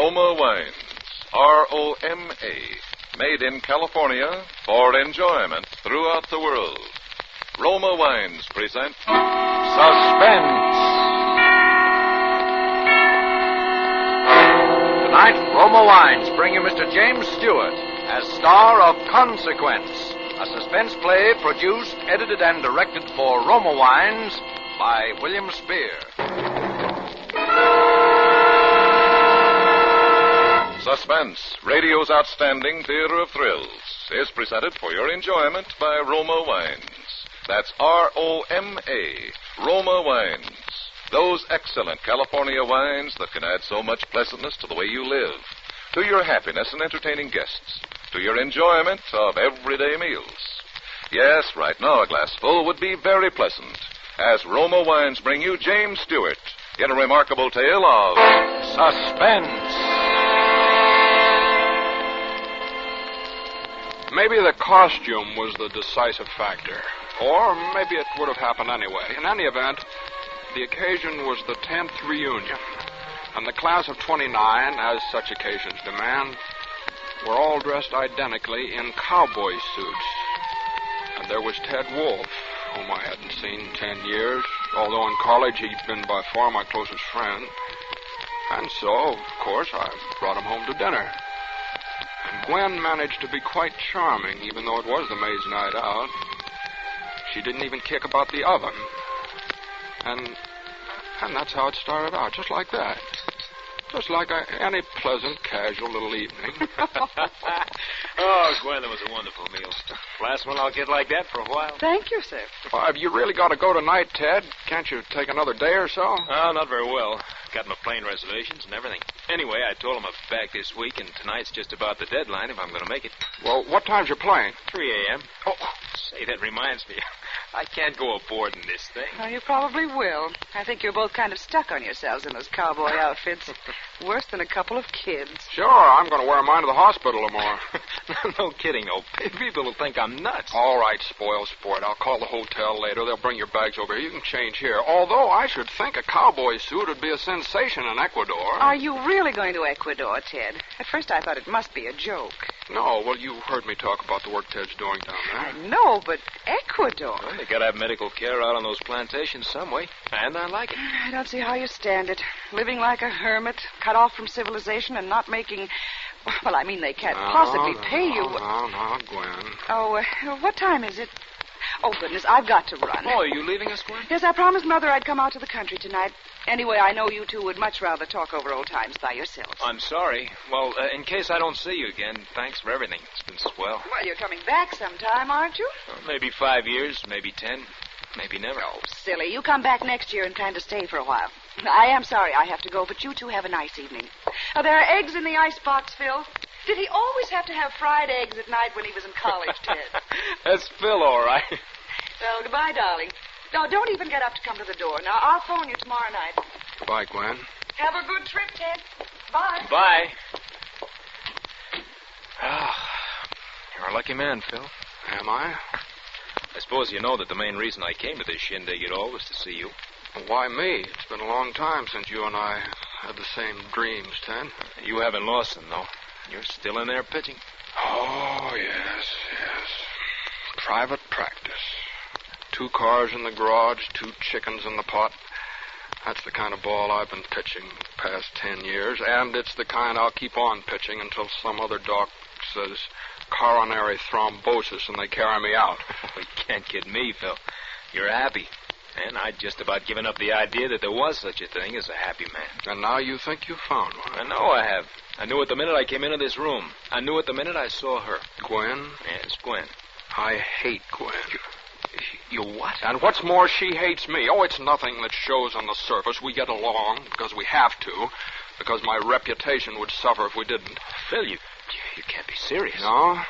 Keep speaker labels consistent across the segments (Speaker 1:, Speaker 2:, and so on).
Speaker 1: Roma Wines. R-O-M-A. Made in California for enjoyment throughout the world. Roma Wines present Suspense.
Speaker 2: Tonight, Roma Wines bring you Mr. James Stewart as star of Consequence, a suspense play produced, edited, and directed for Roma Wines by William Spear.
Speaker 1: Suspense, radio's outstanding theater of thrills, is presented for your enjoyment by Roma Wines. That's R-O-M-A, Roma Wines. Those excellent California wines that can add so much pleasantness to the way you live, to your happiness in entertaining guests, to your enjoyment of everyday meals. Yes, right now a glassful would be very pleasant, as Roma Wines bring you James Stewart in a remarkable tale of Suspense.
Speaker 3: Maybe the costume was the decisive factor. Or maybe it would have happened anyway. In any event, the occasion was the 10th reunion. And the class of 29, as such occasions demand, were all dressed identically in cowboy suits. And there was Ted Wolfe, whom I hadn't seen 10 years, although in college he'd been by far my closest friend. And so, of course, I brought him home to dinner. And Gwen managed to be quite charming, even though it was the maid's night out. She didn't even kick about the oven. And that's how it started out, just like that. Just like any pleasant, casual little evening.
Speaker 4: Oh, Gwen, that was a wonderful meal. Last one I'll get like that for a while.
Speaker 5: Thank you, sir.
Speaker 3: Have you really got to go tonight, Ted? Can't you take another day or so?
Speaker 4: Oh, not very well. Got my plane reservations and everything. Anyway, I told him I'd be back this week, and tonight's just about the deadline if I'm going to make it.
Speaker 3: Well, what time's your plane?
Speaker 4: 3 a.m. Oh, say, that reminds me. I can't go aboard in this thing.
Speaker 5: Oh, you probably will. I think you're both kind of stuck on yourselves in those cowboy outfits. Worse than a couple of kids.
Speaker 3: Sure, I'm going to wear mine to the hospital tomorrow.
Speaker 4: No kidding, old. People will think I'm nuts.
Speaker 3: All right, spoil sport. I'll call the hotel later. They'll bring your bags over here. You can change here. Although I should think a cowboy suit would be a sensation in Ecuador.
Speaker 5: Are you really going to Ecuador, Ted? At first I thought it must be a joke.
Speaker 3: No, well, you heard me talk about the work Ted's doing down there.
Speaker 5: I know, but Ecuador?
Speaker 4: Well, they got to have medical care out on those plantations some way, and I like it.
Speaker 5: I don't see how you stand it. Living like a hermit, cut off from civilization, and not making... Well, I mean, they can't possibly pay you...
Speaker 3: No, Gwen.
Speaker 5: Oh, what time is it? Oh, goodness, I've got to run.
Speaker 4: Oh, are you leaving us, Gwen?
Speaker 5: Yes, I promised Mother I'd come out to the country tonight. Anyway, I know you two would much rather talk over old times by yourselves.
Speaker 4: I'm sorry. Well, in case I don't see you again, thanks for everything. It's been swell.
Speaker 5: Well, you're coming back sometime, aren't you?
Speaker 4: Well, maybe 5 years, maybe 10, maybe never.
Speaker 5: Oh, silly. You come back next year and plan to stay for a while. I am sorry I have to go, but you two have a nice evening. Oh, there are eggs in the icebox, Phil. Did he always have to have fried eggs at night when he was in college, Ted?
Speaker 4: That's Phil, all right.
Speaker 5: Well, goodbye, darling. No, don't even get up to come to the door. Now, I'll phone you tomorrow night.
Speaker 3: Bye, Gwen.
Speaker 5: Have a good trip, Ted. Bye.
Speaker 4: Bye. You're a lucky man, Phil.
Speaker 3: Am I?
Speaker 4: I suppose you know that the main reason I came to this shindig at all was to see you.
Speaker 3: Well, why me? It's been a long time since you and I had the same dreams, Ted.
Speaker 4: You haven't lost them, though. You're still in there pitching.
Speaker 3: Oh, yes. Private practice. 2 cars in the garage, 2 chickens in the pot. That's the kind of ball I've been pitching the past 10 years, and it's the kind I'll keep on pitching until some other doc says coronary thrombosis and they carry me out.
Speaker 4: You can't kid me, Phil. You're happy. And I'd just about given up the idea that there was such a thing as a happy man.
Speaker 3: And now you think you found one.
Speaker 4: I know I have. I knew it the minute I came into this room. I knew it the minute I saw her.
Speaker 3: Gwen?
Speaker 4: Yes, Gwen.
Speaker 3: I hate Gwen.
Speaker 4: You what?
Speaker 3: And what's more, she hates me. Oh, it's nothing that shows on the surface. We get along because we have to, because my reputation would suffer if we didn't.
Speaker 4: Phil, you can't be serious.
Speaker 3: No?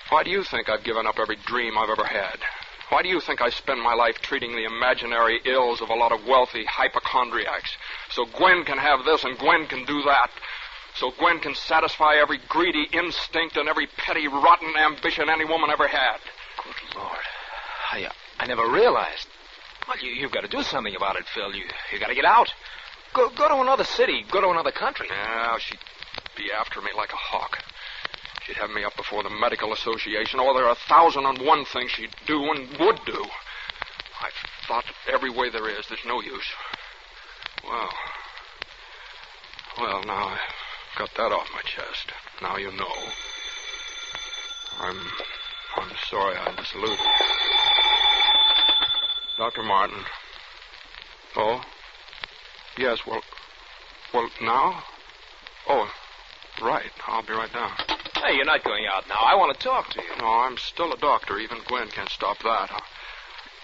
Speaker 3: Why do you think I've given up every dream I've ever had? Why do you think I spend my life treating the imaginary ills of a lot of wealthy hypochondriacs? So Gwen can have this and Gwen can do that. So Gwen can satisfy every greedy instinct and every petty, rotten ambition any woman ever had.
Speaker 4: Good Lord. I never realized. Well, you've got to do something about it, Phil. You got to get out. Go to another city. Go to another country.
Speaker 3: Yeah, she'd be after me like a hawk. She'd have me up before the medical association. Oh, there are 1,001 things she'd do and would do. I've thought every way there is. There's no use. Well, now I've got that off my chest. Now you know. I'm sorry I disillusioned you. Dr. Martin. Oh? Yes, well, now? Oh, right. I'll be right down.
Speaker 4: Hey, you're not going out now. I want to talk to you.
Speaker 3: No, I'm still a doctor. Even Gwen can't stop that.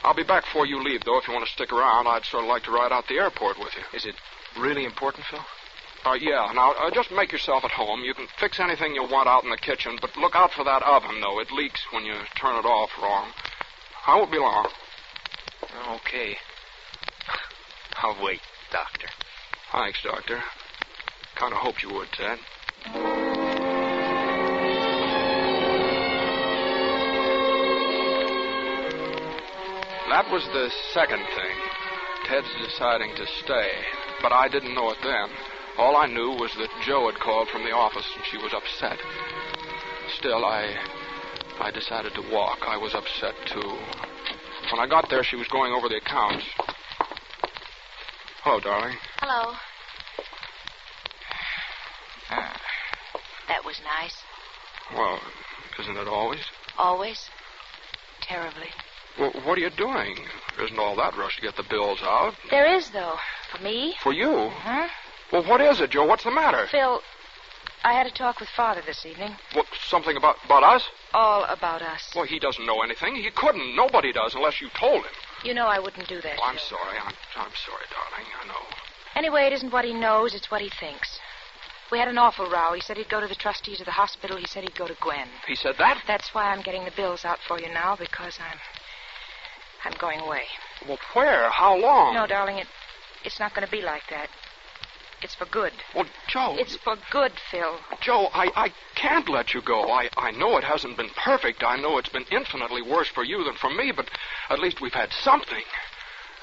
Speaker 3: I'll be back before you leave, though. If you want to stick around, I'd sort of like to ride out the airport with you.
Speaker 4: Is it really important, Phil?
Speaker 3: Yeah. Now, just make yourself at home. You can fix anything you want out in the kitchen, but look out for that oven, though. It leaks when you turn it off wrong. I won't be long.
Speaker 4: Okay. I'll wait, Doctor.
Speaker 3: Thanks, Doctor. Kind of hoped you would, Ted. That was the second thing. Ted's deciding to stay. But I didn't know it then. All I knew was that Joe had called from the office and she was upset. Still, I decided to walk. I was upset, too. When I got there, she was going over the accounts. Hello, darling.
Speaker 6: Hello. That was nice.
Speaker 3: Well, isn't it always?
Speaker 6: Always. Terribly.
Speaker 3: Well, what are you doing? Isn't all that rush to get the bills out?
Speaker 6: There is, though. For me.
Speaker 3: For you?
Speaker 6: Huh?
Speaker 3: Well, what is it, Joe? What's the matter?
Speaker 6: Phil, I had a talk with Father this evening.
Speaker 3: What, something about us?
Speaker 6: All about us.
Speaker 3: Well, he doesn't know anything. He couldn't. Nobody does unless you told him.
Speaker 6: You know I wouldn't do that.
Speaker 3: Oh, I'm sorry. I'm sorry, darling. I know.
Speaker 6: Anyway, it isn't what he knows, it's what he thinks. We had an awful row. He said he'd go to the trustees of the hospital. He said he'd go to Gwen.
Speaker 3: He said that?
Speaker 6: That's why I'm getting the bills out for you now, because I'm going away.
Speaker 3: Well, where? How long?
Speaker 6: No, darling, it's not going to be like that. It's for good.
Speaker 3: Well, Joe...
Speaker 6: It's for good, Phil.
Speaker 3: Joe, I can't let you go. I know it hasn't been perfect. I know it's been infinitely worse for you than for me, but at least we've had something.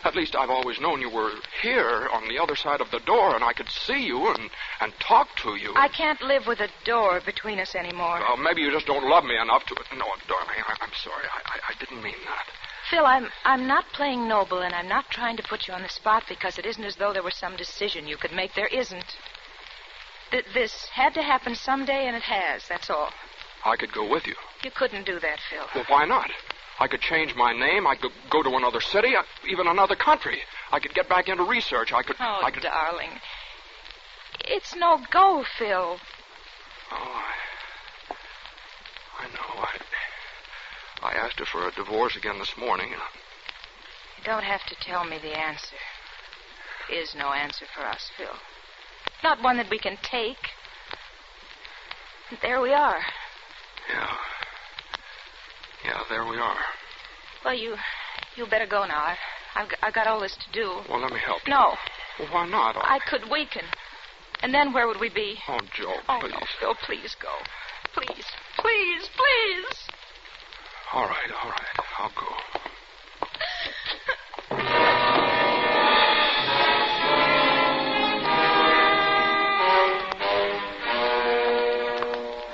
Speaker 3: At least I've always known you were here on the other side of the door, and I could see you and talk to you.
Speaker 6: I can't live with a door between us anymore.
Speaker 3: Well, maybe you just don't love me enough to... No, darling, I'm sorry. I didn't mean that.
Speaker 6: Phil, I'm not playing noble, and I'm not trying to put you on the spot because it isn't as though there was some decision you could make. There isn't. This had to happen someday, and it has. That's all.
Speaker 3: I could go with you.
Speaker 6: You couldn't do that, Phil.
Speaker 3: Well, why not? I could change my name. I could go to another city, even another country. I could get back into research. I could...
Speaker 6: Darling. It's no go, Phil.
Speaker 3: Oh, I know. I asked her for a divorce again this morning.
Speaker 6: You don't have to tell me the answer. There is no answer for us, Phil. Not one that we can take. There we are.
Speaker 3: Yeah, there we are.
Speaker 6: Well, you better go now. I've got all this to do.
Speaker 3: Well, let me help you.
Speaker 6: No.
Speaker 3: Well, why not?
Speaker 6: I could weaken. And then where would we be?
Speaker 3: Oh, Joe,
Speaker 6: Oh,
Speaker 3: please.
Speaker 6: no, Phil, please go. Please, please, please.
Speaker 3: All right. I'll go.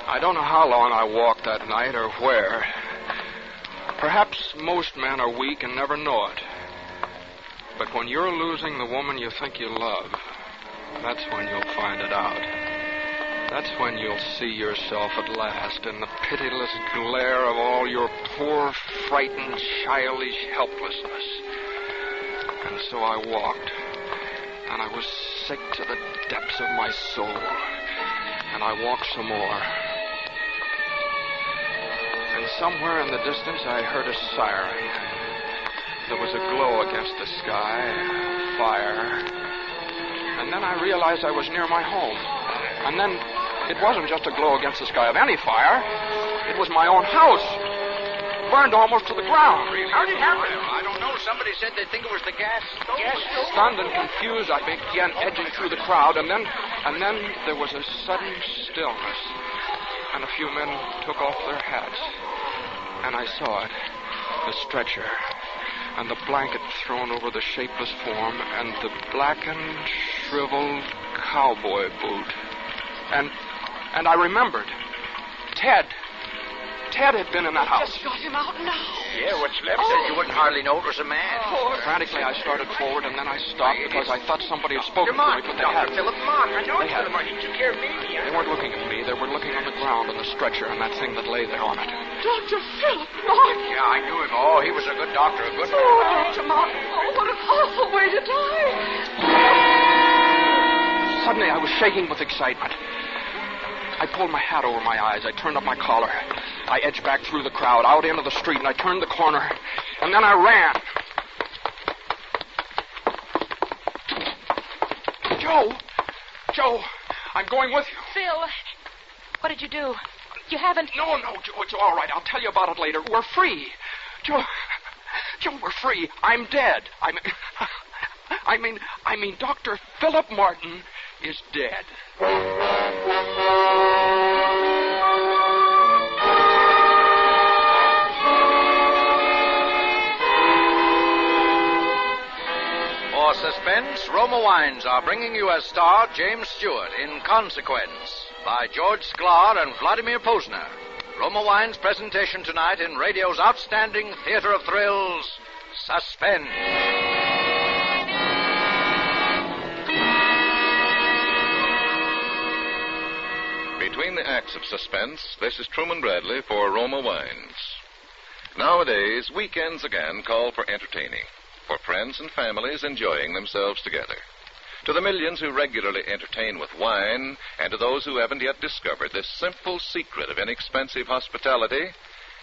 Speaker 3: I don't know how long I walked that night or where. Perhaps most men are weak and never know it. But when you're losing the woman you think you love, that's when you'll find it out. That's when you'll see yourself at last in the pitiless glare of all your poor, frightened, childish helplessness. And so I walked, and I was sick to the depths of my soul. And I walked some more. And somewhere in the distance I heard a siren. There was a glow against the sky, fire. And then I realized I was near my home. And then it wasn't just a glow against the sky of any fire. It was my own house. Burned almost to the ground.
Speaker 2: How did it happen? I don't know. Somebody said they think it was the gas stove.
Speaker 3: Stunned and confused, I began edging through the crowd, and then there was a sudden stillness. And a few men took off their hats. And I saw it. The stretcher. And the blanket thrown over the shapeless form. And the blackened, shriveled cowboy boot. And I remembered. Ted had been in that house.
Speaker 5: Just got him out now.
Speaker 2: Yeah, what's left said you wouldn't hardly know it was a man.
Speaker 3: Frantically, I started forward, and then I stopped because I thought somebody had spoken to me, but they hadn't.
Speaker 2: Philip Martin. I know
Speaker 3: They hadn't.
Speaker 2: Philip Martin. He took care of me.
Speaker 3: They weren't looking at me. They were looking on the ground on the stretcher and that thing that lay there on it.
Speaker 5: Dr. Philip Martin.
Speaker 2: Yeah, I knew him. Oh, he was a good doctor, a good
Speaker 5: Oh, Dr. Martin. Oh, what an awful way to die.
Speaker 3: Suddenly, I was shaking with excitement. I pulled my hat over my eyes. I turned up my collar. I edged back through the crowd, out into the street, and I turned the corner. And then I ran. Joe, I'm going with you.
Speaker 6: Phil, what did you do? You haven't...
Speaker 3: No, Joe, it's all right. I'll tell you about it later. We're free. Joe, we're free. I'm dead. I mean, Dr. Philip Martin is dead.
Speaker 2: For Suspense, Roma Wines are bringing you as star James Stewart in Consequence by George Sklar and Vladimir Posner. Roma Wines' presentation tonight in radio's outstanding theater of thrills, Suspense.
Speaker 1: Between the acts of Suspense, this is Truman Bradley for Roma Wines. Nowadays, weekends again call for entertaining, for friends and families enjoying themselves together. To the millions who regularly entertain with wine, and to those who haven't yet discovered this simple secret of inexpensive hospitality,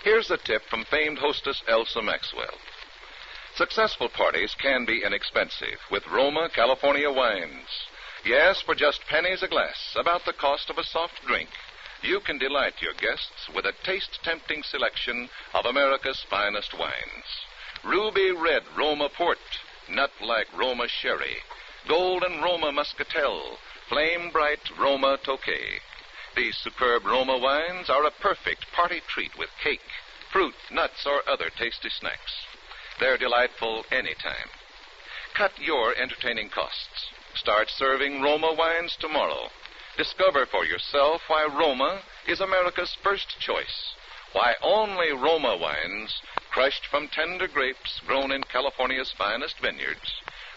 Speaker 1: here's a tip from famed hostess Elsa Maxwell. Successful parties can be inexpensive with Roma California wines. Yes, for just pennies a glass, about the cost of a soft drink, you can delight your guests with a taste-tempting selection of America's finest wines. Ruby red Roma port, nut-like Roma sherry, golden Roma muscatel, flame-bright Roma tokay. These superb Roma wines are a perfect party treat with cake, fruit, nuts, or other tasty snacks. They're delightful anytime. Cut your entertaining costs. Start serving Roma wines tomorrow. Discover for yourself why Roma is America's first choice. Why only Roma wines, crushed from tender grapes grown in California's finest vineyards,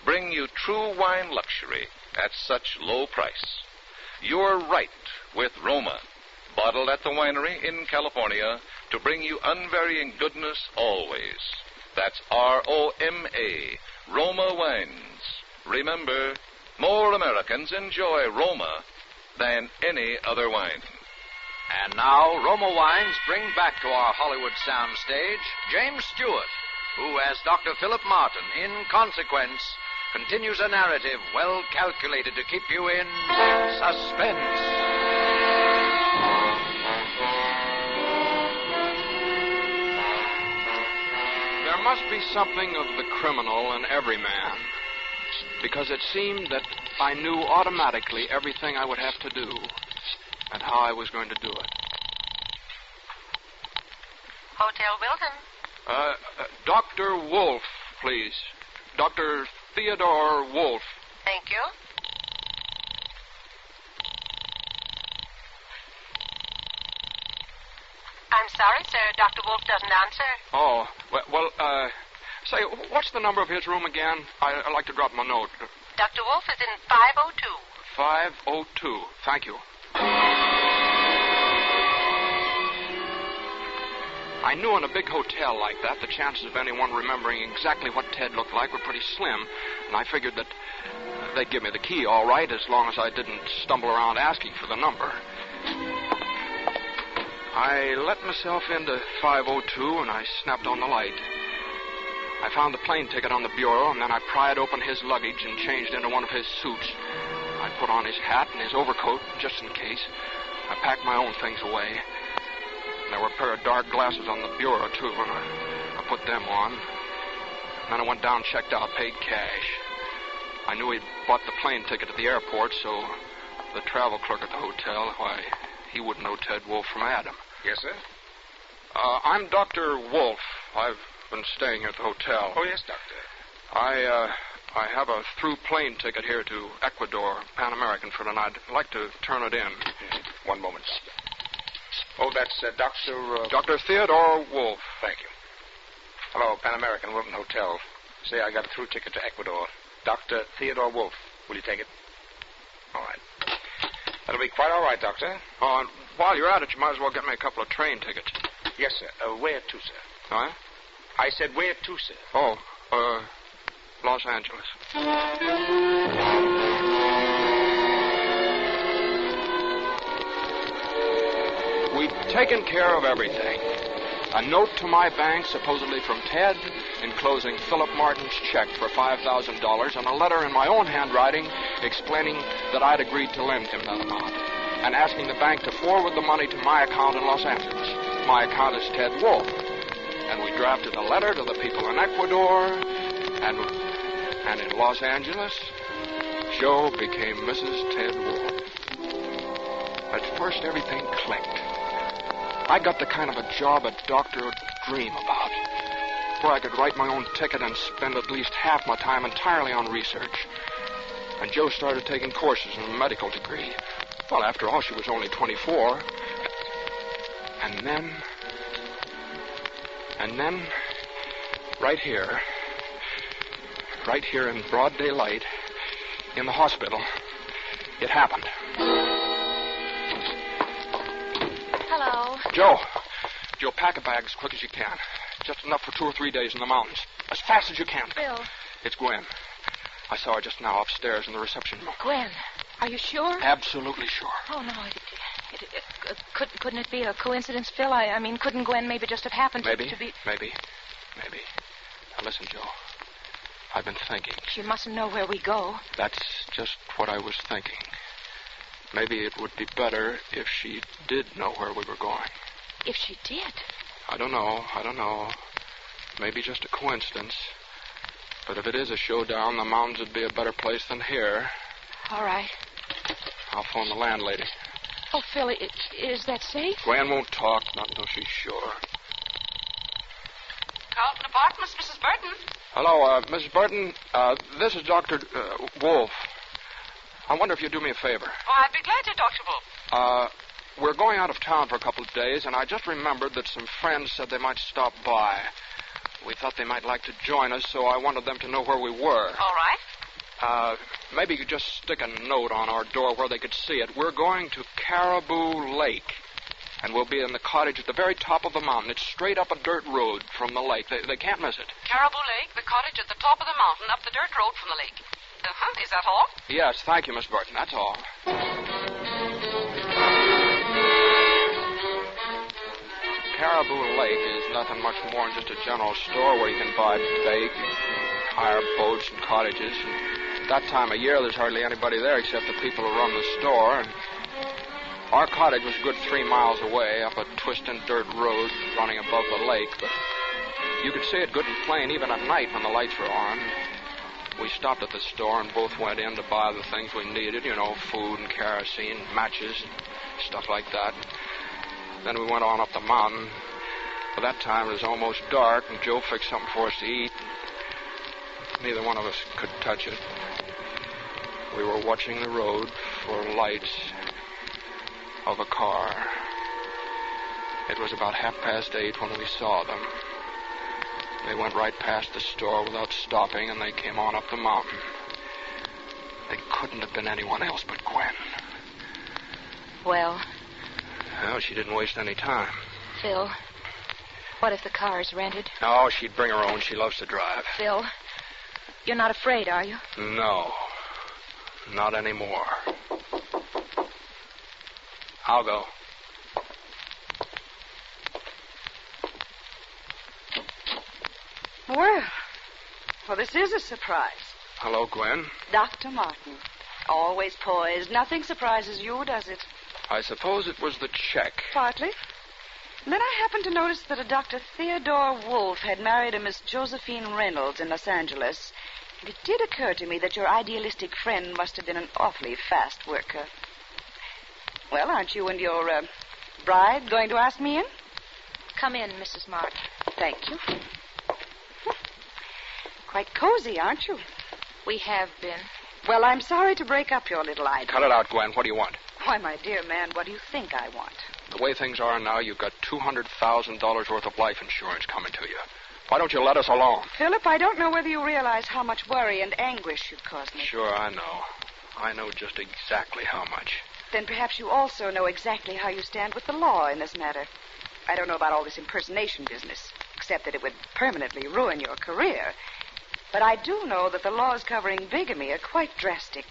Speaker 1: bring you true wine luxury at such low price. You're right with Roma, bottled at the winery in California to bring you unvarying goodness always. That's R-O-M-A, Roma Wines. Remember, more Americans enjoy Roma than any other wine.
Speaker 2: And now, Roma Wines bring back to our Hollywood soundstage James Stewart, who, as Dr. Philip Martin, in Consequence, continues a narrative well calculated to keep you in suspense.
Speaker 3: There must be something of the criminal in every man, because it seemed that I knew automatically everything I would have to do and how I was going to do it.
Speaker 7: Hotel Wilton.
Speaker 3: Dr. Wolf, please. Dr. Theodore Wolf.
Speaker 7: Thank you. I'm sorry, sir. Dr. Wolf doesn't answer.
Speaker 3: Oh, say, what's the number of his room again? I'd like to drop him a note.
Speaker 7: Dr. Wolf is in 502.
Speaker 3: 502. Thank you. I knew in a big hotel like that, the chances of anyone remembering exactly what Ted looked like were pretty slim, and I figured that they'd give me the key all right as long as I didn't stumble around asking for the number. I let myself into 502, and I snapped on the light. I found the plane ticket on the bureau, and then I pried open his luggage and changed into one of his suits. I put on his hat and his overcoat, just in case. I packed my own things away. There were a pair of dark glasses on the bureau, too, and I put them on. Then I went down, checked out, paid cash. I knew he'd bought the plane ticket at the airport, so the travel clerk at the hotel, why, he wouldn't know Ted Wolf from Adam.
Speaker 2: Yes, sir?
Speaker 3: I'm Dr. Wolf. I've been staying here at the hotel.
Speaker 2: Oh, yes, Doctor.
Speaker 3: I have a through plane ticket here to Ecuador, Pan American, for tonight. I'd like to turn it in.
Speaker 8: One moment. Oh, that's Dr.
Speaker 3: Dr. Theodore Wolf.
Speaker 8: Thank you. Hello, Pan American, Wilton Hotel. Say I got a through ticket to Ecuador. Dr. Theodore Wolf. Will you take it? All right. That'll be quite all right, Doctor.
Speaker 3: Oh, and while you're at it, you might as well get me a couple of train tickets.
Speaker 8: Yes, sir. Where to, sir?
Speaker 3: Huh?
Speaker 8: I said where to, sir.
Speaker 3: Oh, Los Angeles. We've taken care of everything. A note to my bank, supposedly from Ted, enclosing Philip Martin's check for $5,000, and a letter in my own handwriting explaining that I'd agreed to lend him that amount, and asking the bank to forward the money to my account in Los Angeles. My account is Ted Wolf. And we drafted a letter to the people in Ecuador, and in Los Angeles, Jo became Mrs. Ted Wolf. At first, everything clicked. I got the kind of a job a doctor would dream about, where I could write my own ticket and spend at least half my time entirely on research. And Jo started taking courses in a medical degree. Well, after all, she was only 24. And then, right here in broad daylight, in the hospital, it happened.
Speaker 6: Hello.
Speaker 3: Jo, pack a bag as quick as you can. Just enough for 2 or 3 days in the mountains. As fast as you can.
Speaker 6: Bill.
Speaker 3: It's Gwen. I saw her just now upstairs in the reception room.
Speaker 6: Gwen, are you sure?
Speaker 3: Absolutely sure.
Speaker 6: Oh, no, couldn't it be a coincidence, Phil? I mean, couldn't Gwen maybe just have happened to be...
Speaker 3: Maybe. Now, listen, Jo. I've been thinking.
Speaker 6: She mustn't know where we go.
Speaker 3: That's just what I was thinking. Maybe it would be better if she did know where we were going.
Speaker 6: If she did?
Speaker 3: I don't know. Maybe just a coincidence. But if it is a showdown, the mountains would be a better place than here.
Speaker 6: All right.
Speaker 3: I'll phone the landlady.
Speaker 6: Oh, Phil, is that safe?
Speaker 3: Gwen won't talk, not until she's sure.
Speaker 5: Carlton Apartments, Mrs. Burton.
Speaker 3: Hello, Mrs. Burton. This is Dr. Wolf. I wonder if you'd do me a favor.
Speaker 5: Oh, I'd be glad to, Dr. Wolf.
Speaker 3: We're going out of town for a couple of days, and I just remembered that some friends said they might stop by. We thought they might like to join us, so I wanted them to know where we were.
Speaker 5: All right.
Speaker 3: Maybe you could just stick a note on our door where they could see it. We're going to Caribou Lake, and we'll be in the cottage at the very top of the mountain. It's straight up a dirt road from the lake. They can't miss it.
Speaker 5: Caribou Lake, the cottage at the top of the mountain, up the dirt road from the lake. Is that all?
Speaker 3: Yes, thank you, Miss Burton. That's all. Caribou Lake is nothing much more than just a general store where you can buy bait, hire boats and cottages. And that time of year, there's hardly anybody there except the people who run the store. And our cottage was a good 3 miles away up a twisting dirt road running above the lake. But you could see it good and plain even at night when the lights were on. We stopped at the store and both went in to buy the things we needed, food and kerosene, matches, and stuff like that. Then we went on up the mountain. By that time, it was almost dark, and Jo fixed something for us to eat. Neither one of us could touch it. We were watching the road for lights of a car. It was about 8:30 when we saw them. They went right past the store without stopping, and they came on up the mountain. They couldn't have been anyone else but Gwen.
Speaker 6: Well,
Speaker 3: she didn't waste any time.
Speaker 6: Phil, what if the car is rented?
Speaker 3: No, she'd bring her own. She loves to drive.
Speaker 6: Phil, you're not afraid, are you?
Speaker 3: No, not anymore. I'll go.
Speaker 5: Well, this is a surprise.
Speaker 3: Hello, Gwen.
Speaker 5: Dr. Martin. Always poised. Nothing surprises you, does it?
Speaker 3: I suppose it was the check.
Speaker 5: Partly. And then I happened to notice that a Dr. Theodore Wolf had married a Miss Josephine Reynolds in Los Angeles. And it did occur to me that your idealistic friend must have been an awfully fast worker. Well, aren't you and your bride going to ask me in?
Speaker 6: Come in, Mrs. Martin.
Speaker 5: Thank you. Quite cozy, aren't you?
Speaker 6: We have been.
Speaker 5: Well, I'm sorry to break up your little idyll.
Speaker 3: Cut it out, Gwen. What do you want?
Speaker 5: Why, my dear man, what do you think I want?
Speaker 3: The way things are now, you've got $200,000 worth of life insurance coming to you. Why don't you let us alone?
Speaker 5: Philip, I don't know whether you realize how much worry and anguish you've caused me.
Speaker 3: Sure, I know. I know just exactly how much.
Speaker 5: Then perhaps you also know exactly how you stand with the law in this matter. I don't know about all this impersonation business, except that it would permanently ruin your career. But I do know that the laws covering bigamy are quite drastic.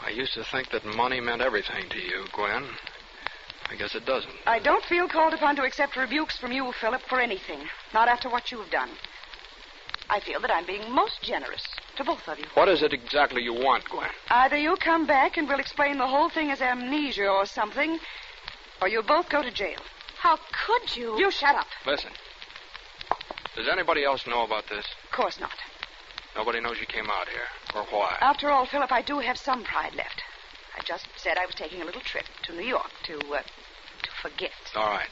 Speaker 3: I used to think that money meant everything to you, Gwen. I guess it doesn't.
Speaker 5: I don't feel called upon to accept rebukes from you, Philip, for anything. Not after what you have done. I feel that I'm being most generous to both of you.
Speaker 3: What is it exactly you want, Gwen?
Speaker 5: Either you come back and we'll explain the whole thing as amnesia or something, or you'll both go to jail.
Speaker 6: How could you?
Speaker 5: You shut up.
Speaker 3: Listen. Does anybody else know about this?
Speaker 5: Of course not.
Speaker 3: Nobody knows you came out here, or why?
Speaker 5: After all, Philip, I do have some pride left. I just said I was taking a little trip to New York to forget.
Speaker 3: All right.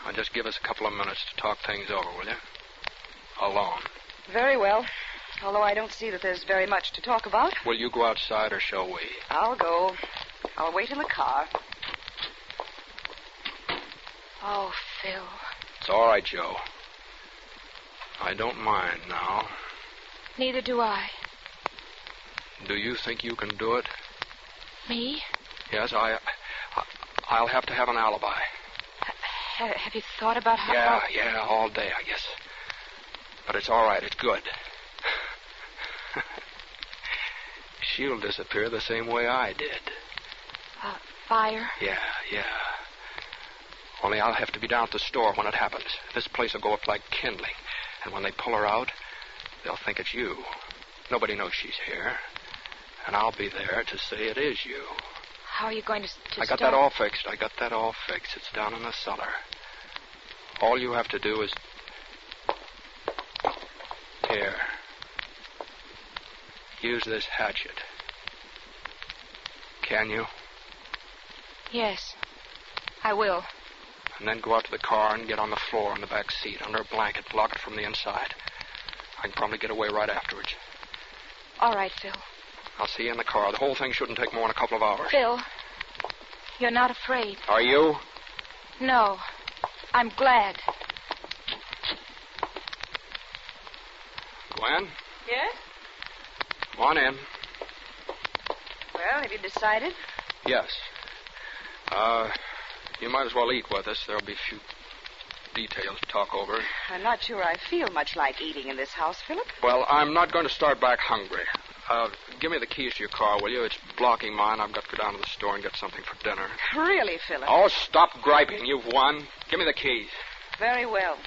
Speaker 3: Now just give us a couple of minutes to talk things over, will you? Alone.
Speaker 5: Very well. Although I don't see that there's very much to talk about.
Speaker 3: Will you go outside, or shall we?
Speaker 5: I'll go. I'll wait in the car.
Speaker 6: Oh, Phil.
Speaker 3: It's all right, Joe. I don't mind now.
Speaker 6: Neither do I.
Speaker 3: Do you think you can do it?
Speaker 6: Me?
Speaker 3: Yes, I'll have to have an alibi.
Speaker 6: Have you thought about how...
Speaker 3: Yeah, all day, I guess. But it's all right. It's good. She'll disappear the same way I did.
Speaker 6: Fire?
Speaker 3: Yeah. Only I'll have to be down at the store when it happens. This place will go up like kindling. And when they pull her out, they'll think it's you. Nobody knows she's here. And I'll be there to say it is you.
Speaker 6: How are you going to
Speaker 3: I got that all fixed. It's down in the cellar. All you have to do is... Here. Use this hatchet. Can you?
Speaker 6: Yes, I will.
Speaker 3: And then go out to the car and get on the floor in the back seat under a blanket. Lock it from the inside. I can probably get away right afterwards.
Speaker 6: All right, Phil.
Speaker 3: I'll see you in the car. The whole thing shouldn't take more than a couple of hours.
Speaker 6: Phil, you're not afraid.
Speaker 3: Are you?
Speaker 6: No. I'm glad.
Speaker 3: Gwen?
Speaker 5: Yes?
Speaker 3: Come on in.
Speaker 5: Well, have you decided?
Speaker 3: Yes. You might as well eat with us. There'll be a few details to talk over.
Speaker 5: I'm not sure I feel much like eating in this house, Philip.
Speaker 3: Well, I'm not going to start back hungry. Give me the keys to your car, will you? It's blocking mine. I've got to go down to the store and get something for dinner.
Speaker 5: Really, Philip?
Speaker 3: Oh, stop griping. You've won. Give me the keys.
Speaker 5: Very well.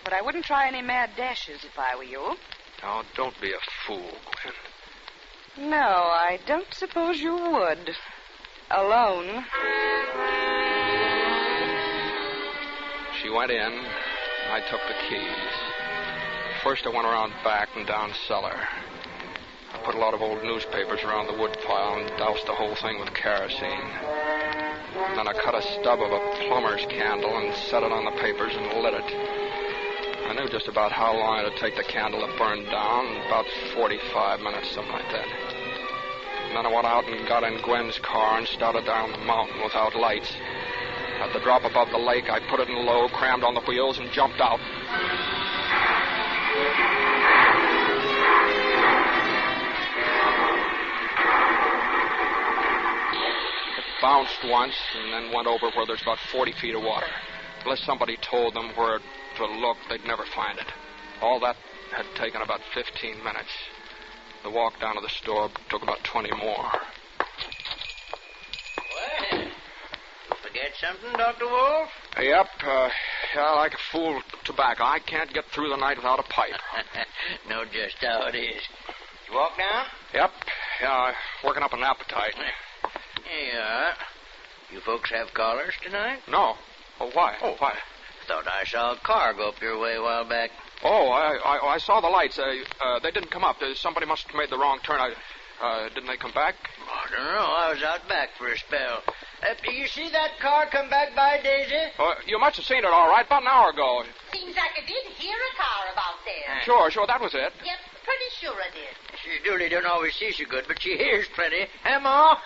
Speaker 5: But I wouldn't try any mad dashes if I were you.
Speaker 3: Now, don't be a fool, Gwen.
Speaker 5: No, I don't suppose you would. Alone.
Speaker 3: She went in, and I took the keys. First, I went around back and down cellar. I put a lot of old newspapers around the wood pile and doused the whole thing with kerosene. And then I cut a stub of a plumber's candle and set it on the papers and lit it. I knew just about how long it would take the candle to burn down, about 45 minutes, something like that. And then I went out and got in Gwen's car and started down the mountain without lights. At the drop above the lake, I put it in low, crammed on the wheels, and jumped out. It bounced once and then went over where there's about 40 feet of water. Unless somebody told them where to look, they'd never find it. All that had taken about 15 minutes. The walk down to the store took about 20 more.
Speaker 9: Well, forget something, Dr. Wolf?
Speaker 3: Yep, like a fool tobacco. I can't get through the night without a pipe.
Speaker 9: Know just how it is. You walk down?
Speaker 3: Yep, working up an appetite.
Speaker 9: Here you are. You folks have callers tonight?
Speaker 3: No. Oh, why? Why?
Speaker 9: Thought I saw a car go up your way a while back.
Speaker 3: Oh, I saw the lights. They didn't come up. Somebody must have made the wrong turn. Didn't they come back?
Speaker 9: I don't know. I was out back for a spell. You see that car come back by, Daisy?
Speaker 3: You must have seen it all right about an hour ago.
Speaker 7: Seems like I did hear a car about there.
Speaker 3: Sure, that was it.
Speaker 7: Yep, pretty sure I did.
Speaker 9: Dooley don't always see so good, but she hears plenty. Huh, Ma?
Speaker 10: Look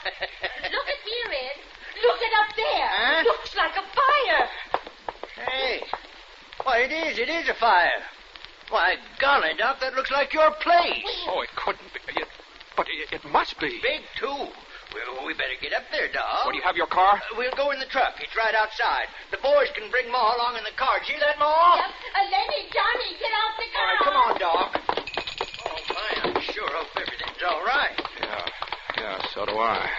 Speaker 10: at here, Ed. Look at up there.
Speaker 9: Huh?
Speaker 10: Looks like a fire.
Speaker 9: Hey. Why, it is a fire. Why, golly, Doc, that looks like your place.
Speaker 3: Oh, it couldn't be. But it must be.
Speaker 9: Big, too. Well, we better get up there, Doc.
Speaker 3: Well, do you have your car?
Speaker 9: We'll go in the truck. It's right outside. The boys can bring Ma along in the car. See that, Ma?
Speaker 10: Yep. Lenny, Johnny, get out the car.
Speaker 9: All right, come on, Doc. Oh, my, I sure hope everything's all right.
Speaker 3: Yeah, so do I.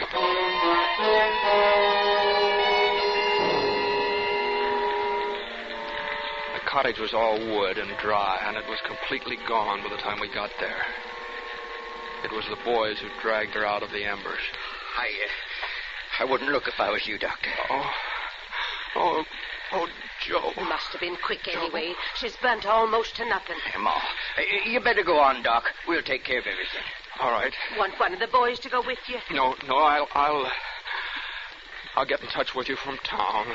Speaker 3: The cottage was all wood and dry, and it was completely gone by the time we got there. It was the boys who dragged her out of the embers.
Speaker 9: I wouldn't look if I was you, Doctor.
Speaker 3: Oh, Joe.
Speaker 10: Must have been quick anyway. She's burnt almost to nothing.
Speaker 9: Hey, Ma, you better go on, Doc. We'll take care of everything.
Speaker 3: All right.
Speaker 10: Want one of the boys to go with you?
Speaker 3: No, I'll get in touch with you from town.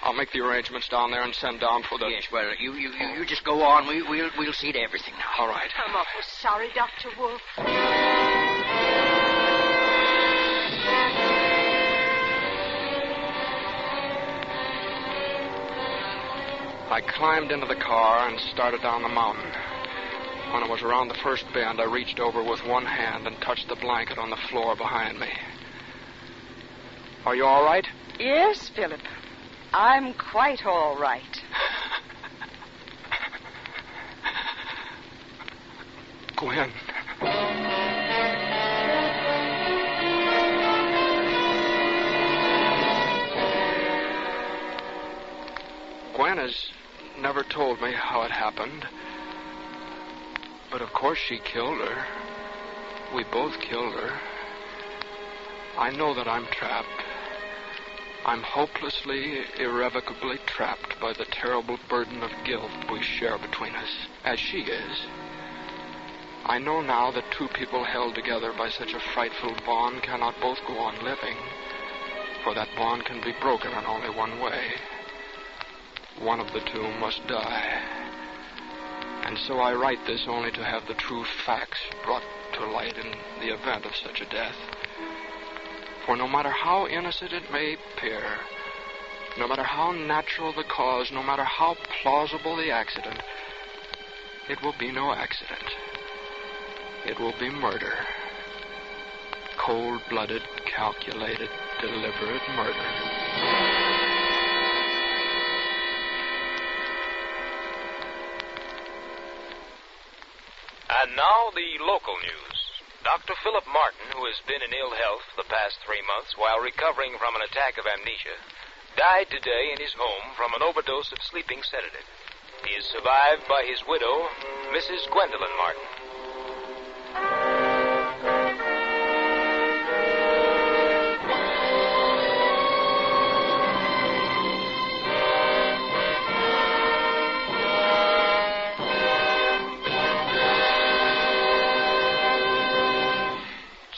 Speaker 3: I'll make the arrangements down there and send down for the...
Speaker 9: Yes, well, you just go on. We'll see to everything now.
Speaker 3: All right.
Speaker 10: I'm awful sorry, Dr. Wolf.
Speaker 3: I climbed into the car and started down the mountain. When I was around the first bend, I reached over with one hand and touched the blanket on the floor behind me. Are you all right?
Speaker 5: Yes, Philip. I'm quite all right.
Speaker 3: Gwen. Gwen has never told me how it happened. But of course she killed her. We both killed her. I know that I'm trapped. I'm hopelessly, irrevocably trapped by the terrible burden of guilt we share between us, as she is. I know now that two people held together by such a frightful bond cannot both go on living, for that bond can be broken in only one way. One of the two must die. And so I write this only to have the true facts brought to light in the event of such a death. For no matter how innocent it may appear, no matter how natural the cause, no matter how plausible the accident, it will be no accident. It will be murder. Cold-blooded, calculated, deliberate murder.
Speaker 4: And now the local news. Dr. Philip Martin, who has been in ill health the past 3 months while recovering from an attack of amnesia, died today in his home from an overdose of sleeping sedative. He is survived by his widow, Mrs. Gwendolyn Martin.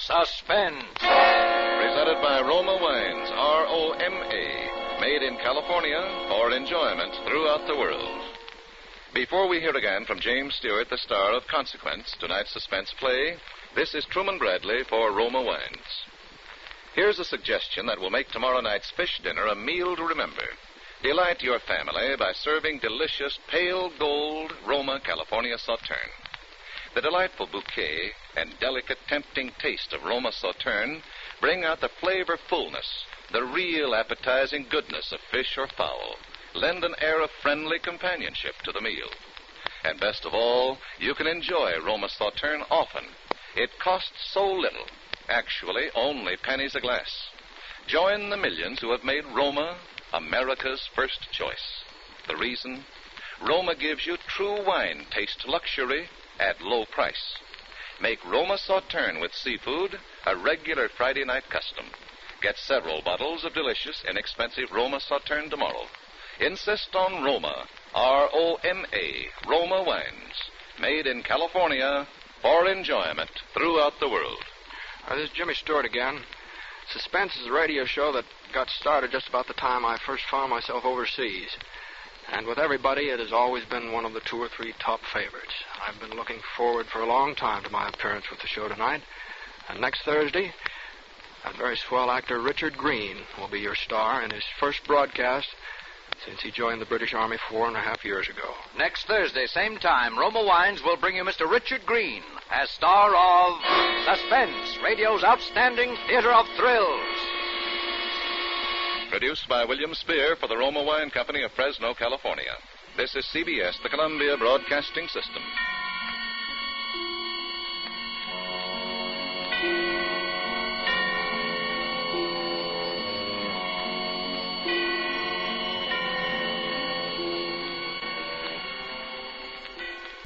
Speaker 2: Suspense.
Speaker 1: Presented by Roma Wines, R-O-M-A, made in California for enjoyment throughout the world. Before we hear again from James Stewart, the star of Consequence, tonight's suspense play, this is Truman Bradley for Roma Wines. Here's a suggestion that will make tomorrow night's fish dinner a meal to remember. Delight your family by serving delicious pale gold Roma California Sauterne. The delightful bouquet and delicate, tempting taste of Roma Sauterne bring out the flavor fullness, the real appetizing goodness of fish or fowl, lend an air of friendly companionship to the meal. And best of all, you can enjoy Roma Sauterne often. It costs so little, actually only pennies a glass. Join the millions who have made Roma America's first choice. The reason? Roma gives you true wine taste luxury at low price. Make Roma Sauterne with seafood a regular Friday night custom. Get several bottles of delicious, inexpensive Roma Sauterne tomorrow. Insist on Roma, R-O-M-A, Roma Wines, made in California for enjoyment throughout the world.
Speaker 3: This is Jimmy Stewart again. Suspense is a radio show that got started just about the time I first found myself overseas. And with everybody, it has always been one of the 2 or 3 top favorites. I've been looking forward for a long time to my appearance with the show tonight. And next Thursday, that very swell actor Richard Green will be your star in his first broadcast since he joined the British Army 4.5 years ago.
Speaker 2: Next Thursday, same time, Roma Wines will bring you Mr. Richard Green as star of Suspense, radio's outstanding theater of thrills.
Speaker 1: Produced by William Spear for the Roma Wine Company of Fresno, California. This is CBS, the Columbia Broadcasting System.